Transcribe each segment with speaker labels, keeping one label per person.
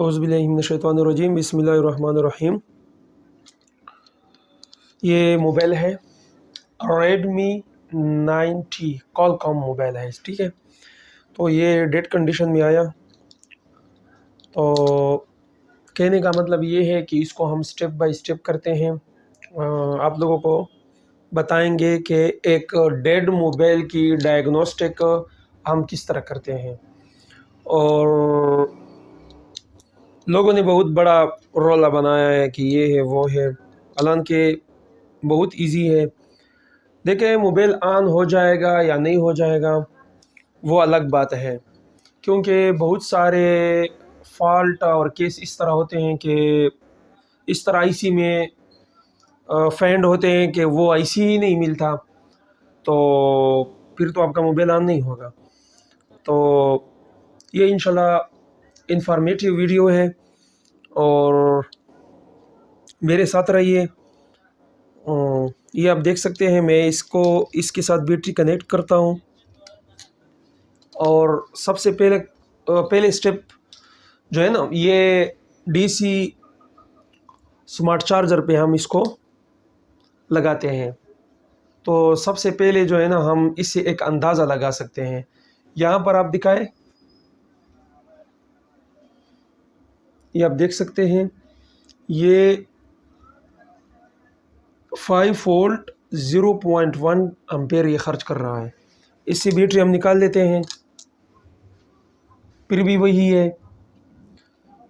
Speaker 1: औज़ुबिल्लाहिमिनश्शैतानिर्रजीम बिस्मिल्लाहिर्रहमानिर्रहीम। ये मोबाइल है रेडमी 90 कॉलकॉम मोबाइल है, ठीक है। तो ये डेड कंडीशन में आया। तो कहने का मतलब ये है कि इसको हम स्टेप बाय स्टेप करते हैं। आप लोगों को बताएंगे कि एक डेड मोबाइल की डायग्नोस्टिक हम किस तरह करते हैं। और लोगों ने बहुत बड़ा रोला बनाया है कि ये है वो है, हालांकि बहुत इजी है। देखें, मोबाइल ऑन हो जाएगा या नहीं हो जाएगा वो अलग बात है, क्योंकि बहुत सारे फॉल्ट और केस इस तरह होते हैं कि इस तरह आईसी में फैंड होते हैं कि वो आईसी ही नहीं मिलता, तो फिर तो आपका मोबाइल ऑन नहीं होगा। तो ये इंशाल्लाह इंफॉर्मेटिव वीडियो है और मेरे साथ रहिए। ये आप देख सकते हैं, मैं इसके साथ बैटरी कनेक्ट करता हूँ। और सबसे पहले स्टेप जो है ना, ये डीसी स्मार्ट चार्जर पे हम इसको लगाते हैं। तो सबसे पहले जो है ना, हम इससे एक अंदाज़ा लगा सकते हैं। यहाँ पर आप दिखाएं, ये आप देख सकते हैं, ये 5 वोल्ट 0.1 एम्पेयर ये खर्च कर रहा है। इससे बैटरी हम निकाल लेते हैं, फिर भी वही है।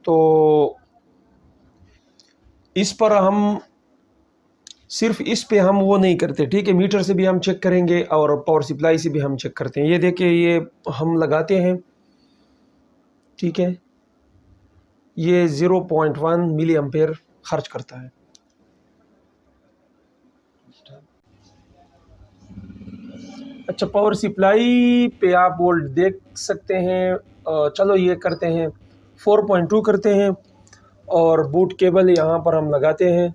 Speaker 1: तो इस पर हम सिर्फ इस पे हम वो नहीं करते, ठीक है। मीटर से भी हम चेक करेंगे और पावर सप्लाई से भी हम चेक करते हैं। ये देखिए, ये हम लगाते हैं, ठीक है। ये 0.1 मिली एम्पेयर खर्च करता है। अच्छा, पावर सप्लाई पे आप वोल्ट देख सकते हैं। चलो ये करते हैं, 4.2 करते हैं और बूट केबल यहाँ पर हम लगाते हैं,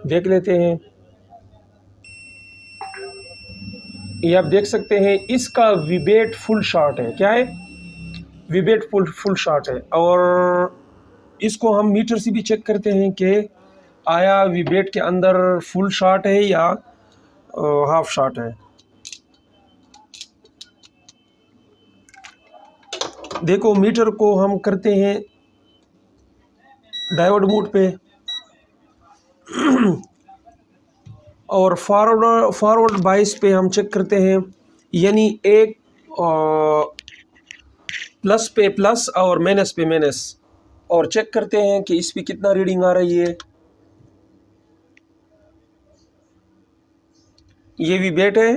Speaker 1: देख लेते हैं। ये आप देख सकते हैं, इसका विबेट फुल शॉट है। क्या है? विबेट फुल शॉट है। और इसको हम मीटर से भी चेक करते हैं कि आया विबेट के अंदर फुल शॉट है या हाफ शॉट है। देखो, मीटर को हम करते हैं डायोड मोड पे और फॉरवर्ड बाइस पे हम चेक करते हैं, यानी एक प्लस पे प्लस और माइनस पे माइनस, और चेक करते हैं कि इस पे कितना रीडिंग आ रही है। ये भी बेट है,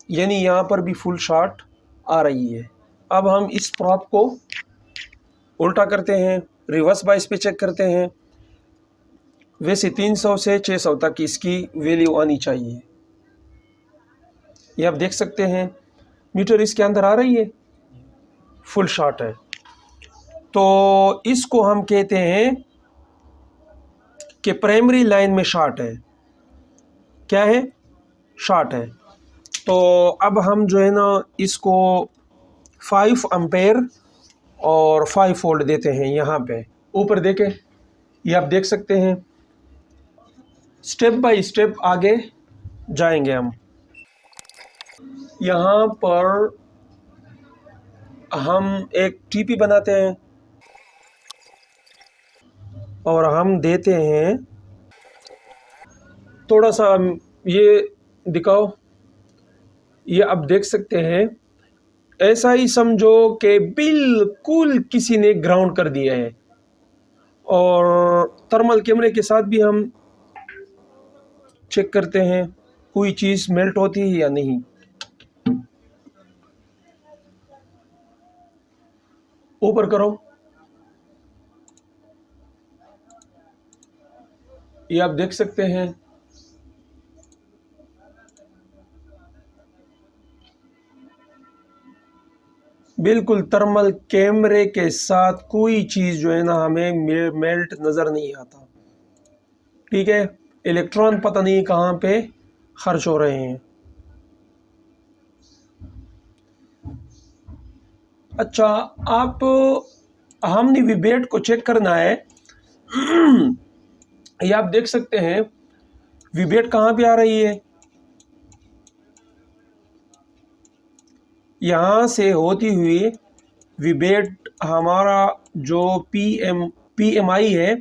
Speaker 1: यानी यहाँ पर भी फुल शॉट आ रही है। अब हम इस प्रॉप को उल्टा करते हैं, रिवर्स बाइस पे चेक करते हैं। वैसे 300 से 600 तक इसकी वैल्यू आनी चाहिए। ये आप देख सकते हैं, मीटर इसके अंदर आ रही है, फुल शॉट है। तो इसको हम कहते हैं कि प्राइमरी लाइन में शॉर्ट है। क्या है? शॉर्ट है। तो अब हम जो है ना, इसको 5 एम्पेयर और 5 वोल्ट देते हैं। यहाँ पे ऊपर देखें, ये आप देख सकते हैं। स्टेप बाय स्टेप आगे जाएंगे हम। यहाँ पर हम एक टीपी बनाते हैं और हम देते हैं थोड़ा सा, ये दिखाओ। ये आप देख सकते हैं, ऐसा ही समझो कि बिल्कुल किसी ने ग्राउंड कर दिया है। और थर्मल कैमरे के साथ भी हम चेक करते हैं कोई चीज़ मेल्ट होती है या नहीं। ऊपर करो, ये आप देख सकते हैं। बिल्कुल थर्मल कैमरे के साथ कोई चीज़ जो है ना, हमें मेल्ट नज़र नहीं आता, ठीक है। इलेक्ट्रॉन पता नहीं कहाँ पे खर्च हो रहे हैं। अच्छा, आप हमने विबेट को चेक करना है। ये आप देख सकते हैं विबेट कहाँ पे आ रही है, यहाँ से होती हुई विबेट हमारा जो पीएमआई है,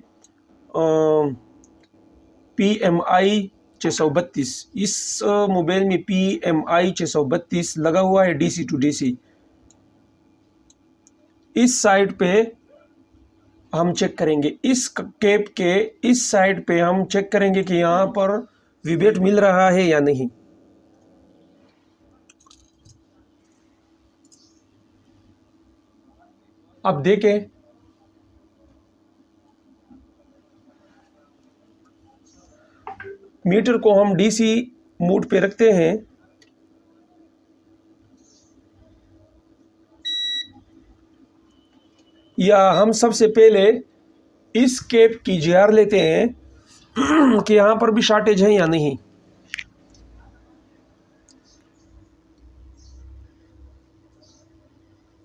Speaker 1: पीएमआई 632, इस मोबाइल में पीएमआई 632 लगा हुआ है, डीसी टू डीसी। इस साइड पे हम चेक करेंगे, इस कैप के इस साइड पे हम चेक करेंगे कि यहाँ पर विबेट मिल रहा है या नहीं। अब देखें, मीटर को हम डीसी मोड पे रखते हैं, या हम सबसे पहले इस कैप की जीआर लेते हैं कि यहाँ पर भी शॉर्टेज है या नहीं।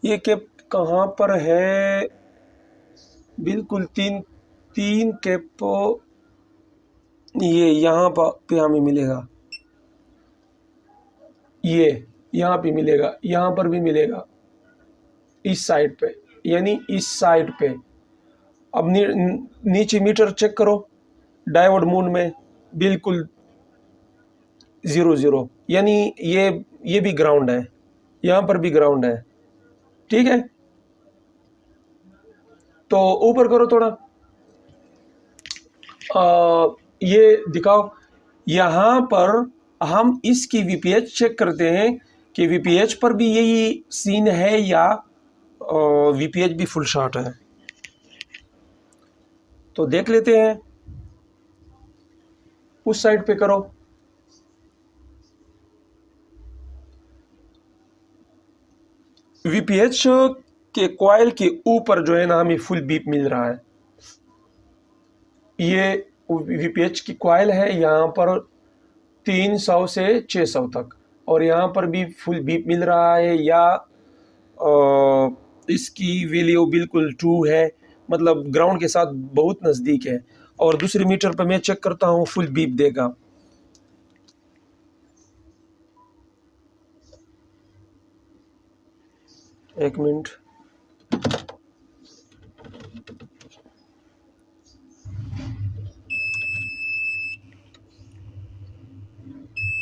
Speaker 1: ये कैप कहाँ पर है, बिल्कुल तीन तीन कैप ये यहाँ पे हमें मिलेगा, ये यहाँ पे मिलेगा, यहाँ पर भी मिलेगा, इस साइड पे, यानी इस साइड पे। अब नीचे मीटर चेक करो, डायोड मोड में बिल्कुल 0 0, यानी ये भी ग्राउंड है, यहाँ पर भी ग्राउंड है। ठीक है, तो ऊपर करो थोड़ा, ये दिखाओ। यहाँ पर हम इसकी वीपीएच चेक करते हैं कि वीपीएच पर भी यही सीन है या वीपीएच भी फुल शॉट है। तो देख लेते हैं, उस साइड पे करो। वीपीएच के कॉइल के ऊपर जो है ना हमें फुल बीप मिल रहा है। ये वीपीएच की कॉइल है यहाँ पर 300 से 600 तक, और यहाँ पर भी फुल बीप मिल रहा है, या इसकी वैल्यू बिल्कुल 2 है, मतलब ग्राउंड के साथ बहुत नज़दीक है। और दूसरे मीटर पर मैं चेक करता हूँ, फुल बीप देगा। एक मिनट,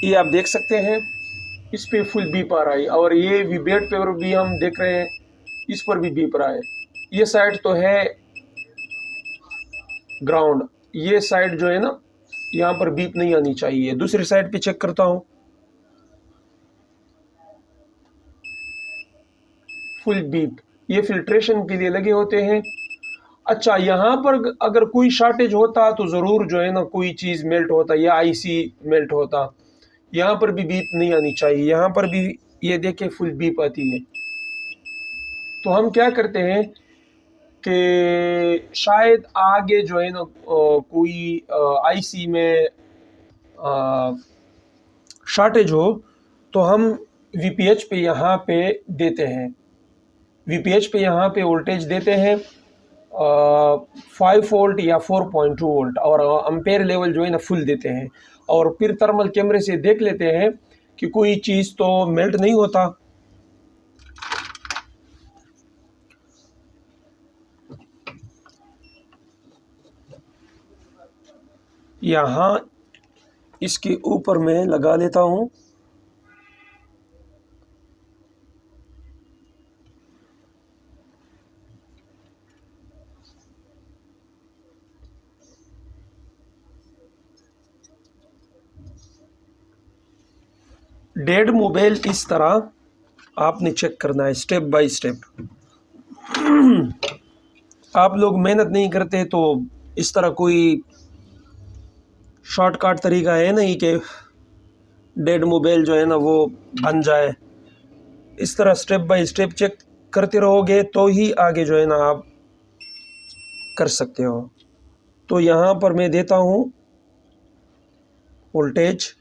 Speaker 1: ये आप देख सकते हैं, इस पे फुल बीप आ रहा है, और ये विबेट पे भी हम देख रहे हैं, इस पर भी बीप रहा है। ये साइड तो है ग्राउंड, ये साइड जो है ना यहाँ पर बीप नहीं आनी चाहिए। दूसरी साइड पे चेक करता हूँ, फुल बीप। ये फिल्ट्रेशन के लिए लगे होते हैं। अच्छा, यहाँ पर अगर कोई शॉर्टेज होता तो ज़रूर जो है ना कोई चीज़ मेल्ट होता या आईसी मेल्ट होता। यहाँ पर भी बीप नहीं आनी चाहिए, यहाँ पर भी ये देखे फुल बीप आती है। तो हम क्या करते हैं कि शायद आगे जो है ना कोई आईसी में शॉर्टेज हो, तो हम वीपीएच पे यहाँ पे देते हैं, वीपीएच पे यहाँ पे वोल्टेज देते हैं 5 वोल्ट या 4.2 वोल्ट, और अम्पेयर लेवल जो है ना फुल देते हैं। और फिर थर्मल कैमरे से देख लेते हैं कि कोई चीज़ तो मेल्ट नहीं होता। यहाँ इसके ऊपर मैं लगा लेता हूँ, डेड मोबाइल इस तरह आपने चेक करना है स्टेप बाय स्टेप। आप लोग मेहनत नहीं करते तो इस तरह कोई शॉर्टकट तरीका है नहीं कि डेड मोबाइल जो है ना वो बन जाए। इस तरह स्टेप बाय स्टेप चेक करते रहोगे तो ही आगे जो है ना आप कर सकते हो। तो यहाँ पर मैं देता हूँ वोल्टेज,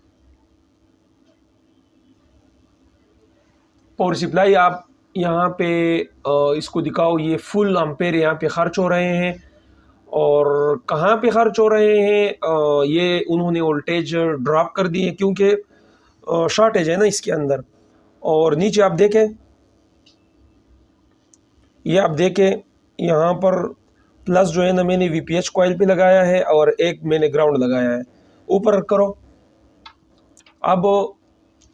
Speaker 1: पावर सप्लाई आप यहाँ पे इसको दिखाओ, ये फुल एम्पेयर यहाँ पे खर्च हो रहे हैं। और कहाँ पे खर्च हो रहे हैं, ये उन्होंने वोल्टेज ड्रॉप कर दिए क्योंकि शॉर्टेज है ना इसके अंदर। और नीचे आप देखें, ये आप देखें यहाँ पर प्लस जो है ना मैंने वीपीएच कॉइल पे लगाया है और एक मैंने ग्राउंड लगाया है। ऊपर करो। अब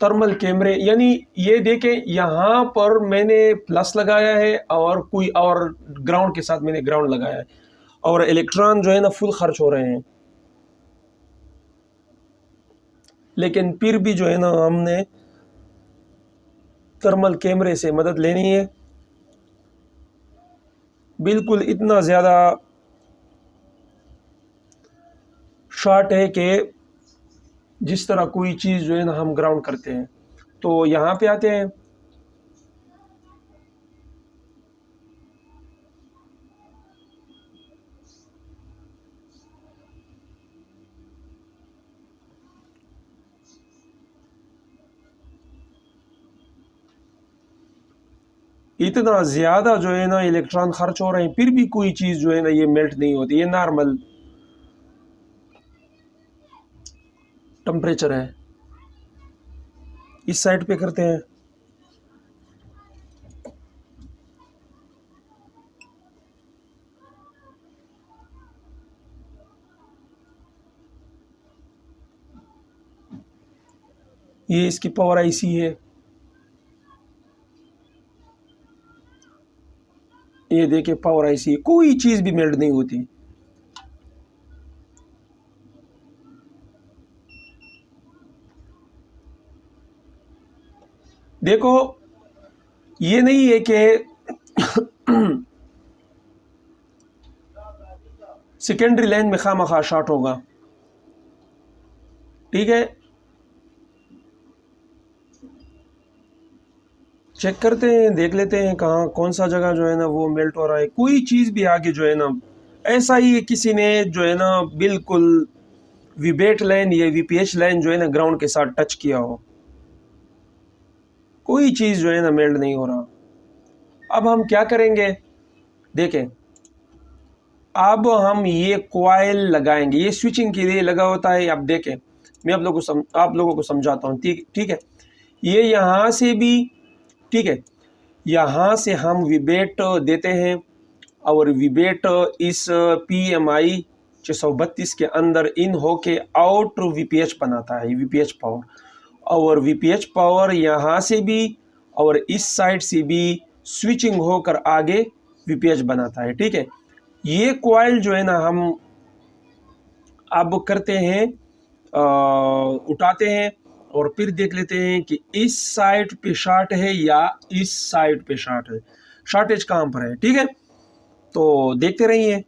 Speaker 1: थर्मल कैमरे, यानी ये देखें यहाँ पर मैंने प्लस लगाया है और कोई और ग्राउंड के साथ मैंने ग्राउंड लगाया है, और इलेक्ट्रॉन जो है ना फुल खर्च हो रहे हैं। लेकिन फिर भी जो है ना हमने थर्मल कैमरे से मदद लेनी है। बिल्कुल इतना ज़्यादा शॉर्ट है कि जिस तरह कोई चीज़ जो है ना हम ग्राउंड करते हैं। तो यहाँ पे आते हैं, इतना ज़्यादा जो है ना इलेक्ट्रॉन खर्च हो रहे हैं, फिर भी कोई चीज़ जो है ना ये मेल्ट नहीं होती। ये नॉर्मल टेम्परेचर है। इस साइड पे करते हैं। ये इसकी पावर आईसी है। ये देखिए पावर आईसी है, कोई चीज़ भी मेल्ट नहीं होती। देखो ये नहीं है कि सेकेंडरी लाइन में खामखा शॉर्ट होगा। ठीक है, चेक करते हैं, देख लेते हैं कहाँ कौन सा जगह जो है ना वो मेल्ट हो रहा है। कोई चीज़ भी आगे जो है ना, ऐसा ही है किसी ने जो है ना बिल्कुल विबेट लाइन या वीपीएच लाइन जो है ना ग्राउंड के साथ टच किया हो, कोई चीज़ जो है ना मेल्ट नहीं हो रहा। अब हम क्या करेंगे, देखें, अब हम ये कॉइल लगाएंगे। ये स्विचिंग के लिए लगा होता है। आप देखें, मैं आप लोगों को समझाता हूँ। ठीक है, ये यहाँ से भी, ठीक है, यहाँ से हम विबेट देते हैं और विबेट इस PMI 632 के अंदर इन होके आउट वीपीएच बनाता है, वीपीएच पावर। और वीपीएच पावर यहाँ से भी और इस साइड से भी स्विचिंग होकर आगे वीपीएच बनाता है। ठीक है, ये कॉइल जो है ना हम अब करते हैं, उठाते हैं और फिर देख लेते हैं कि इस साइड पे शॉर्ट है या इस साइड पे शॉर्ट है, शॉर्टेज कहाँ पर है। ठीक है, तो देखते रहिए।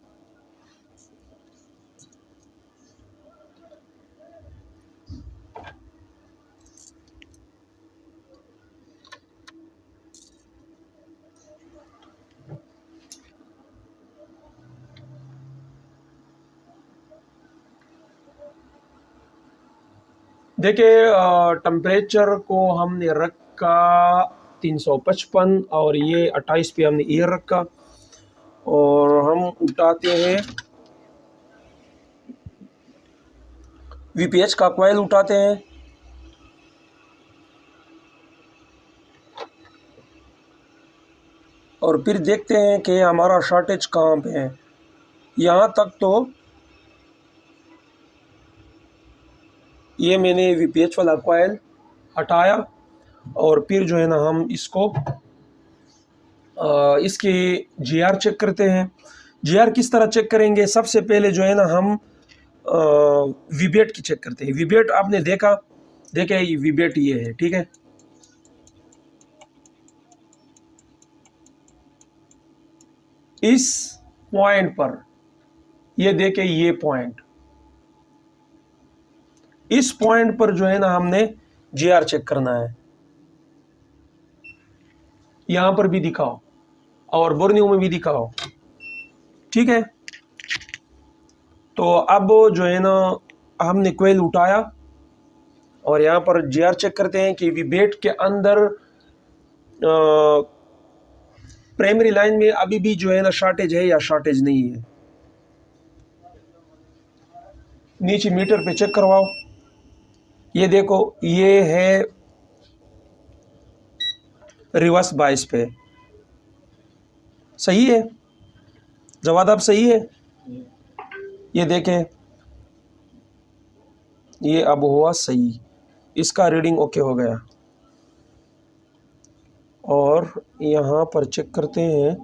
Speaker 1: देखिए टेम्परेचर को हमने रखा 355 और ये 28 पे हमने ईयर रखा। और हम उठाते हैं वीपीएच का कॉइल उठाते हैं। और फिर देखते हैं कि हमारा शॉर्टेज कहाँ पे है। यहाँ तक तो ये मैंने वीपीएच वाला कॉइल हटाया और फिर जो है ना हम इसको इसकी जीआर चेक करते हैं। जीआर किस तरह चेक करेंगे, सबसे पहले जो है ना हम विबेट की चेक करते हैं। विबेट आपने देखा, देखे ये विबेट ये है। ठीक है, इस पॉइंट पर ये देखे, ये पॉइंट, इस पॉइंट पर जो है ना हमने जीआर चेक करना है। यहां पर भी दिखाओ और बोर्नियो में भी दिखाओ। ठीक है, तो अब जो है ना हमने कोयल उठाया और यहाँ पर जीआर चेक करते हैं कि विबेट के अंदर प्राइमरी लाइन में अभी भी जो है ना शॉर्टेज है या शॉर्टेज नहीं है। नीचे मीटर पे चेक करवाओ, ये देखो ये है रिवर्स बाइस पे, सही है जवाब, अब सही है। ये देखें, ये अब हुआ सही, इसका रीडिंग ओके हो गया। और यहाँ पर चेक करते हैं,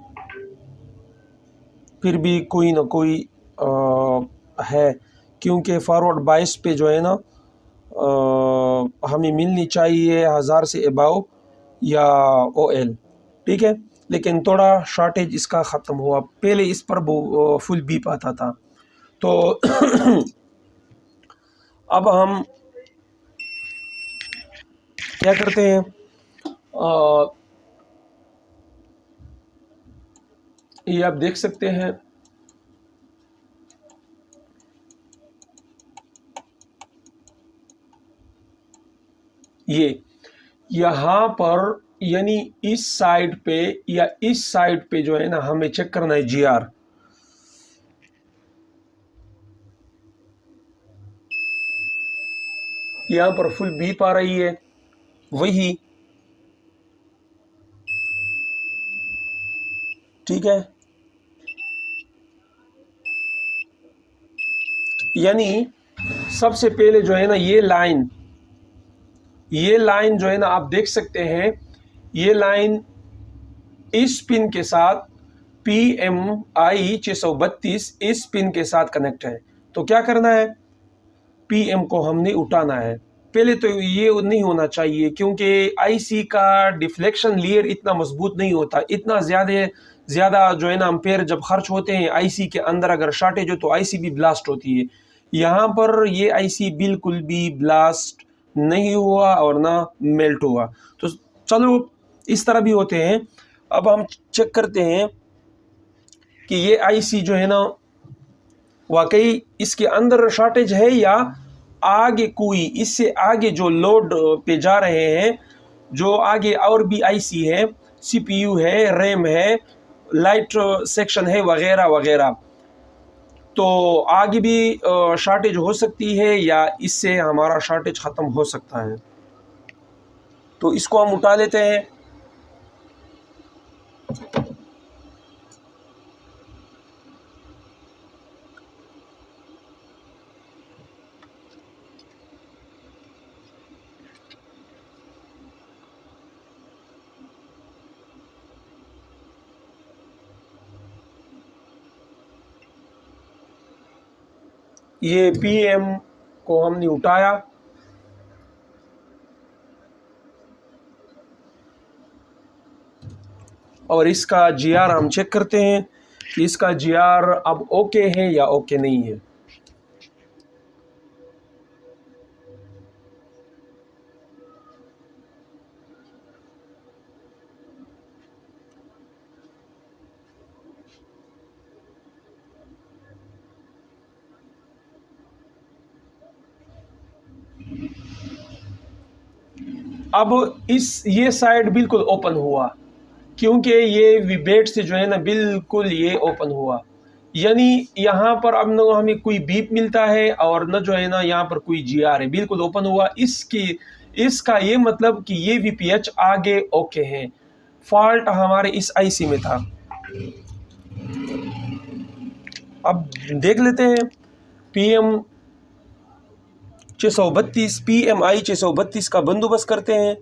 Speaker 1: फिर भी कोई ना कोई है, क्योंकि फॉरवर्ड बाइस पे जो है ना हमें मिलनी चाहिए 1000 से अबाव या OL, ठीक है। लेकिन थोड़ा शॉर्टेज इसका ख़त्म हुआ, पहले इस पर फुल बीप आता था। तो अब हम क्या करते हैं, ये आप देख सकते हैं, ये यहाँ पर यानी इस साइड पे या इस साइड पे जो है ना हमें चेक करना है GR। यहाँ पर फुल बीप आ रही है, वही ठीक है। यानी सबसे पहले जो है ना ये लाइन जो है ना आप देख सकते हैं, ये लाइन इस पिन के साथ PMI 632 इस पिन के साथ कनेक्ट है। तो क्या करना है, PM को हमने उठाना है। पहले तो ये नहीं होना चाहिए, क्योंकि IC का डिफ्लेक्शन लेयर इतना मजबूत नहीं होता, इतना ज़्यादा जो है ना एम्पेयर जब खर्च होते हैं IC के अंदर, अगर शॉर्टेज हो तो IC भी ब्लास्ट होती है। यहाँ पर ये IC बिल्कुल भी ब्लास्ट नहीं हुआ और ना मेल्ट हुआ। तो चलो इस तरह भी होते हैं। अब हम चेक करते हैं कि ये IC जो है ना वाकई इसके अंदर शॉर्टेज है या आगे कोई इससे आगे जो लोड पे जा रहे हैं, जो आगे और भी IC है, CPU है, रैम है, लाइट सेक्शन है, वगैरह वगैरह, तो आगे भी शॉर्टेज हो सकती है या इससे हमारा शॉर्टेज ख़त्म हो सकता है। तो इसको हम उठा लेते हैं। ये PM को हमने उठाया, और इसका GR हम चेक करते हैं कि इसका GR अब ओके है या ओके नहीं है। अब ये साइड बिल्कुल ओपन हुआ, क्योंकि ये विब्रेट से जो है ना बिल्कुल ये ओपन हुआ, यानी यहाँ पर अब न हमें कोई बीप मिलता है और न जो है ना यहाँ पर कोई GR है, बिल्कुल ओपन हुआ। इसका ये मतलब कि ये VPH आगे ओके है। फॉल्ट हमारे इस IC में था। अब देख लेते हैं PMI 632 का बंदोबस्त करते हैं।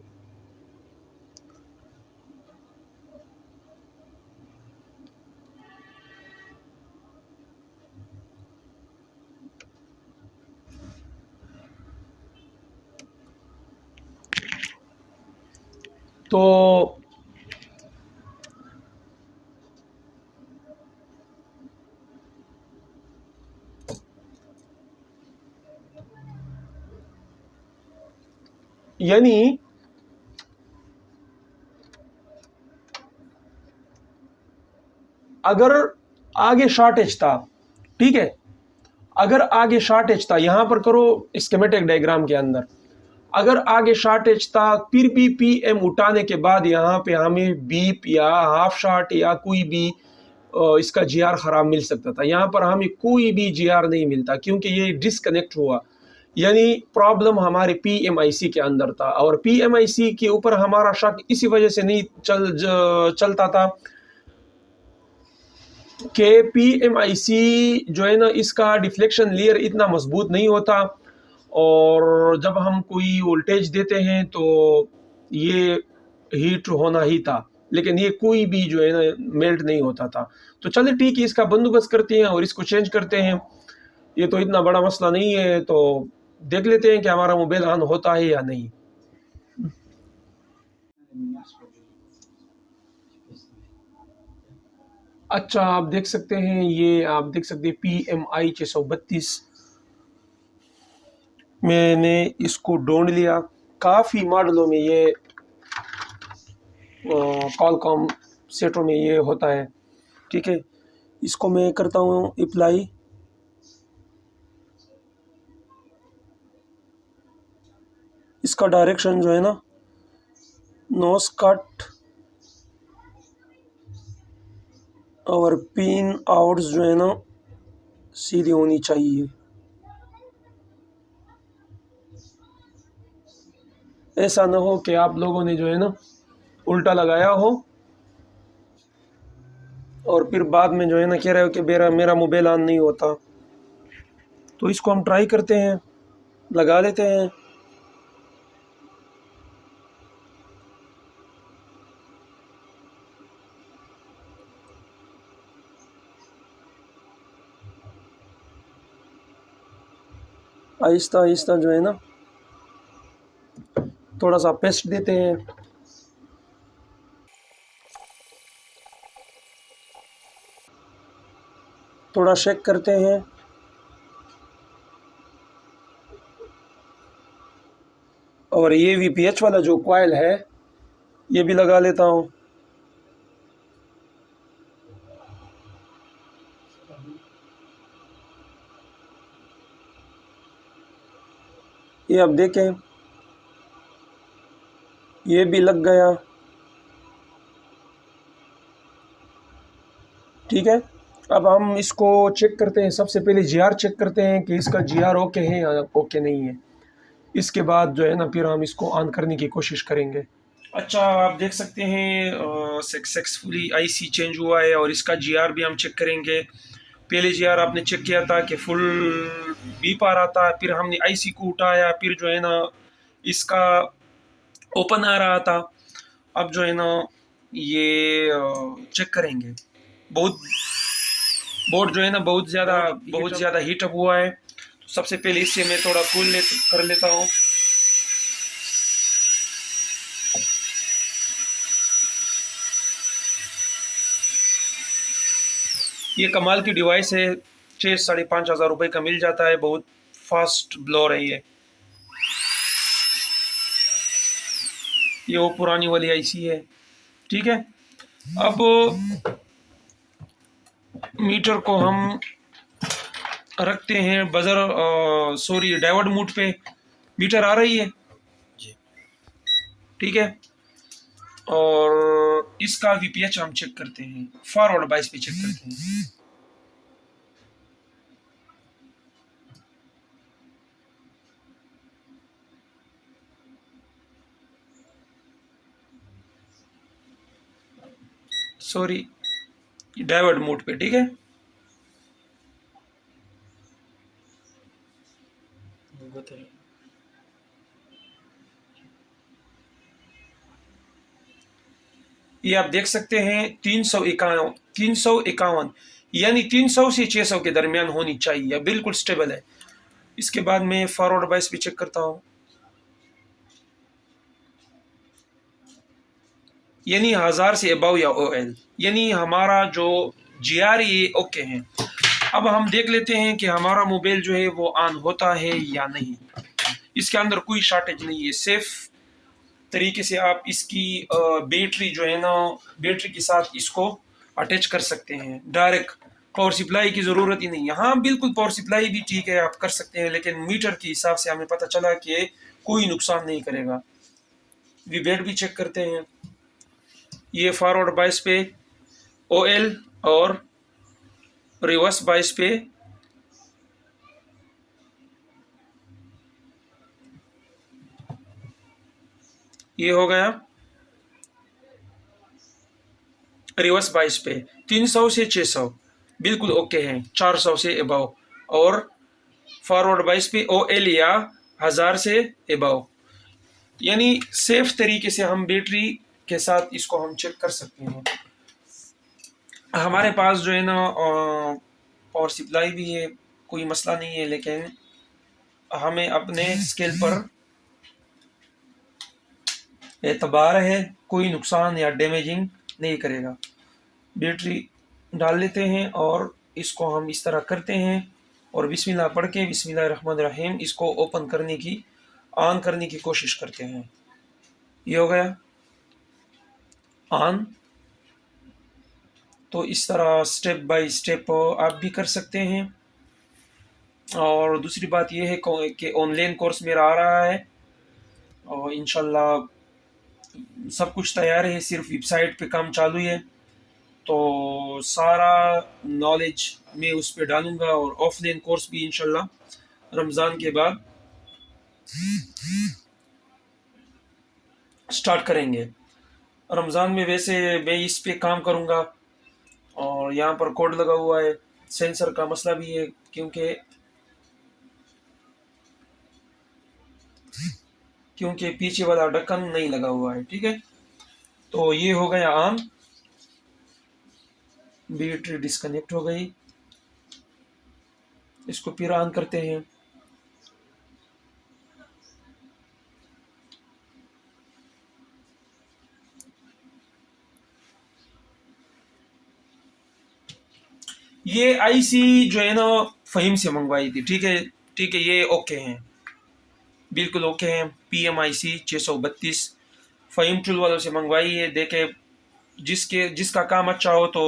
Speaker 1: तो यानी अगर आगे शॉर्टेज था, ठीक है, अगर आगे शॉर्टेज था, यहां पर करो स्कीमेटिक डायग्राम के अंदर, अगर आगे शॉर्टेज था फिर भी PM उठाने के बाद यहाँ पे हमें बीप या हाफ शॉट या कोई भी इसका GR ख़राब मिल सकता था। यहाँ पर हमें कोई भी GR नहीं मिलता क्योंकि ये डिस्कनेक्ट हुआ, यानी प्रॉब्लम हमारे PMIC के अंदर था। और PMIC के ऊपर हमारा शक इसी वजह से नहीं चलता था कि PMIC जो है ना, इसका डिफ्लेक्शन लेयर इतना मजबूत नहीं होता, और जब हम कोई वोल्टेज देते हैं तो ये हीट होना ही था, लेकिन ये कोई भी जो है ना मेल्ट नहीं होता था। तो चलिए ठीक है, इसका बंदोबस्त करते हैं और इसको चेंज करते हैं। ये तो इतना बड़ा मसला नहीं है, तो देख लेते हैं कि हमारा मोबाइल ऑन होता है या नहीं। अच्छा, आप देख सकते हैं, ये आप देख सकते हैं PMI 632, मैंने इसको ढूंढ लिया। काफ़ी मॉडलों में ये कॉलकॉम सेटों में ये होता है। ठीक है, इसको मैं करता हूँ अप्लाई। इसका डायरेक्शन जो है ना, नोज कट और पिन आउट्स जो है ना सीधी होनी चाहिए। ऐसा ना हो कि आप लोगों ने जो है ना उल्टा लगाया हो और फिर बाद में जो है ना कह रहे हो कि मेरा मोबाइल ऑन नहीं होता। तो इसको हम ट्राई करते हैं, लगा लेते हैं। आहिस्ता आहिस्ता जो है ना थोड़ा सा पेस्ट देते हैं। थोड़ा शेक करते हैं। और ये VPH वाला जो कॉइल है ये भी लगा लेता हूँ। ये अब देखें, ये भी लग गया। ठीक है, अब हम इसको चेक करते हैं। सबसे पहले GR चेक करते हैं कि इसका GR ओके है या ओके नहीं है। इसके बाद जो है ना फिर हम इसको ऑन करने की कोशिश करेंगे। अच्छा, आप देख सकते हैं सक्सेसफुली IC चेंज हुआ है और इसका GR भी हम चेक करेंगे। पहले GR आपने चेक किया था कि फुल बीप आ रहा था, फिर हमने IC को उठाया, फिर जो है ना इसका ओपन आ रहा था। अब जो है ना ये चेक करेंगे। बहुत बोर्ड जो है ना बहुत ज़्यादा हीट अप हुआ है। तो सबसे पहले इससे मैं थोड़ा कूल कर लेता हूँ। ये कमाल की डिवाइस है, 6-5.5 हज़ार रुपये का मिल जाता है। बहुत फास्ट ब्लोर है ये वो पुरानी वाली IC है। ठीक है, अब मीटर को हम रखते हैं बजर डायोड मोड पे। मीटर आ रही है जी, ठीक है। और इसका VPH हम चेक करते हैं, फॉरवर्ड बाइस पे चेक करते हैं। डायोड मोड पे, ठीक है। ये आप देख सकते हैं 351 यानी 300 से 600 के दरमियान होनी चाहिए, बिल्कुल स्टेबल है। इसके बाद मैं फॉरवर्ड बाइस भी चेक करता हूँ, यानी 1000 से अबव या OL, यानी हमारा जो GR ये ओके है। अब हम देख लेते हैं कि हमारा मोबाइल जो है वो ऑन होता है या नहीं। इसके अंदर कोई शॉर्टेज नहीं है, सेफ तरीके से आप इसकी बैटरी जो है ना बैटरी के साथ इसको अटैच कर सकते हैं। डायरेक्ट पावर सप्लाई की ज़रूरत ही नहीं है। हाँ, बिल्कुल पावर सप्लाई भी ठीक है, आप कर सकते हैं, लेकिन मीटर के हिसाब से हमें पता चला कि कोई नुकसान नहीं करेगा। वीबेट भी चेक करते हैं। ये फॉरवर्ड बाइस पे OL और रिवर्स बाइस पे ये हो गया रिवर्स बाइस पे 300 से 600 बिल्कुल ओके हैं, 400 से अबव, और फॉरवर्ड बाइस पे OL या 1000 से अबव। यानी सेफ तरीके से हम बैटरी के साथ इसको हम चेक कर सकते हैं। हमारे पास जो है ना पावर सप्लाई भी है, कोई मसला नहीं है, लेकिन हमें अपने स्केल पर एतबार है, कोई नुकसान या डैमेजिंग नहीं करेगा। बैटरी डाल लेते हैं और इसको हम इस तरह करते हैं और बिस्मिल्लाह पढ़ के बिस्मिल्लाहिर्रहमानिर्रहीम इसको ओपन करने की, ऑन करने की कोशिश करते हैं। ये हो गया ऑन। तो इस तरह स्टेप बाय स्टेप आप भी कर सकते हैं। और दूसरी बात यह है कि ऑनलाइन कोर्स मेरा आ रहा है और इंशाल्लाह सब कुछ तैयार है, सिर्फ वेबसाइट पे काम चालू है। तो सारा नॉलेज मैं उस पर डालूंगा और ऑफलाइन कोर्स भी इंशाल्लाह रमज़ान के बाद स्टार्ट करेंगे। रमज़ान में वैसे मैं इस पे काम करूंगा और यहाँ पर कोड लगा हुआ है। सेंसर का मसला भी है क्योंकि पीछे वाला ढक्कन नहीं लगा हुआ है। ठीक है, तो ये हो गया ऑन, बैटरी डिस्कनेक्ट हो गई। इसको फिर ऑन करते हैं। ये आईसी जो है ना फ़हीम से मंगवाई थी। ठीक है, ठीक है, ये ओके हैं, बिल्कुल ओके हैं। PMIC 632 फ़हीम टूल वालों से मंगवाई है। देखे जिसका काम अच्छा हो तो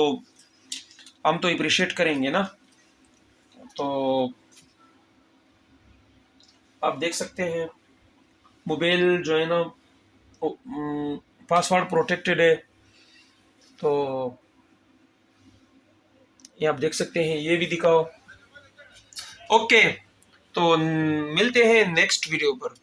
Speaker 1: हम तो अप्रिशिएट करेंगे ना। तो आप देख सकते हैं मोबाइल जो है ना पासवर्ड प्रोटेक्टेड है। तो ये आप देख सकते हैं, ये भी दिखाओ। ओके, तो मिलते हैं नेक्स्ट वीडियो पर।